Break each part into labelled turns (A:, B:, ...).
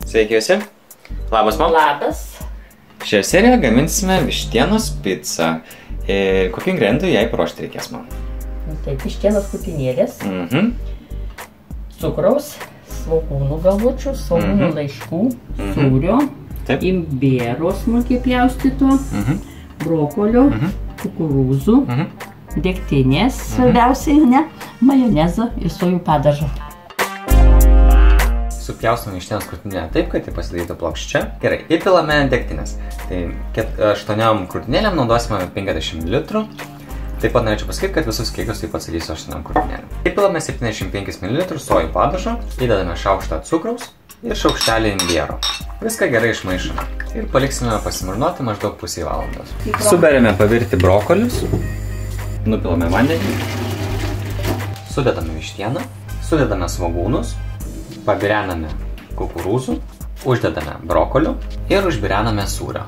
A: Sveiki visi. Labas, mam.
B: Labas.
A: Šioje serijoje gaminsime vištienos picą. Ir kokių ingredientų jai paruošti reikės, man?
B: Taip, vištienos kupinėlės, cukraus, svogūnų galvučių, svogūnų laiškų, sūrio, imbieros smulkiai pjaustyto, brokolio, kukurūzų, degtinės, svarbiausiai, majonezo ir sojų padažo.
A: Supjaustome vištienos krūtinėlę taip, kad tai pasidarytų plokščia. Gerai, įpilame degtinės. Tai 8 krūtinėlėm naudosime 50 ml. Taip pat norėčiau pasakyti, kad visus kiekius taip pat sakysiu 8 krūtinėlėm. Įpilame 75 ml sojų padažo, įdedame šaukštą cukraus ir šaukštelį imbiero. Viską gerai išmaišome ir paliksime pasimarnuoti maždaug pusę valandos. Suberiame pavirti brokolius, nupilame vandenį, sudedame vištieną, sudedame svogūnus, pabirename kukurūzų, uždedame brokolių ir užbirename sūrio.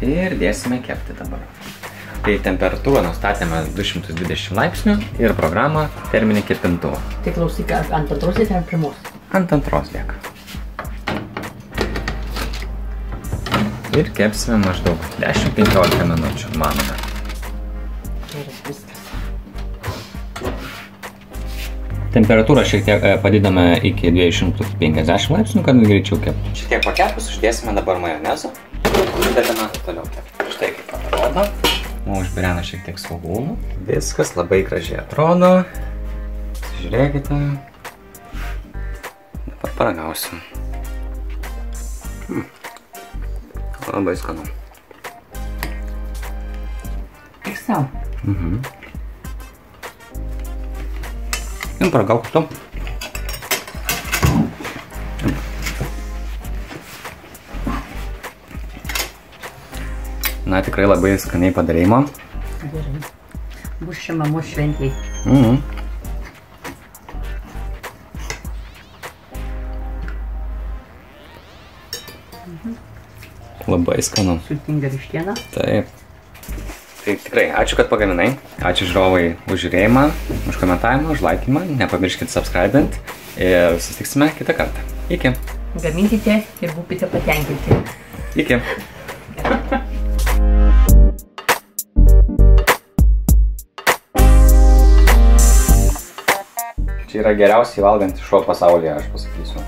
A: Ir dėsime kepti dabar. Tai temperatūrą nustatėme 220 laipsnių ir programą terminį kepintuvo.
B: Tai klausyk, ant antros ir ant pirmos?
A: Ant antros lieka. Ir kepsime maždaug 10-15 minučių, manome.
B: Gerai, viskas.
A: Temperatūrą šiek tiek padidame iki 250 laipsnių, kad greičiau keptų. Šiek tiek pakepus uždėsime dabar majonezo ir dedame toliau kepti. Štai kaip atrodo. Užbirena šiek tiek svogūnų. Viskas labai gražiai atrodo. Žiūrėkite. Dabar paragausim. Labai skanu.
B: Tik sau.
A: Jum paragauk tu. Na, tikrai labai skaniai padarėjimo.
B: Gerai. Bus čia mamos šventėj.
A: Labai skanu.
B: Sultinga vištiena.
A: Taip. Tai tikrai, ačiū, kad pagaminai. Ačiū žiūrovai už žiūrėjimą, už komentavimą, už laikymą. Nepamirškite subscribint ir susitiksime kitą kartą. Iki.
B: Gaminkite ir būkite patenkinti.
A: Iki. Čia yra geriausiai valgantis šuo pasaulyje, aš pasakysiu.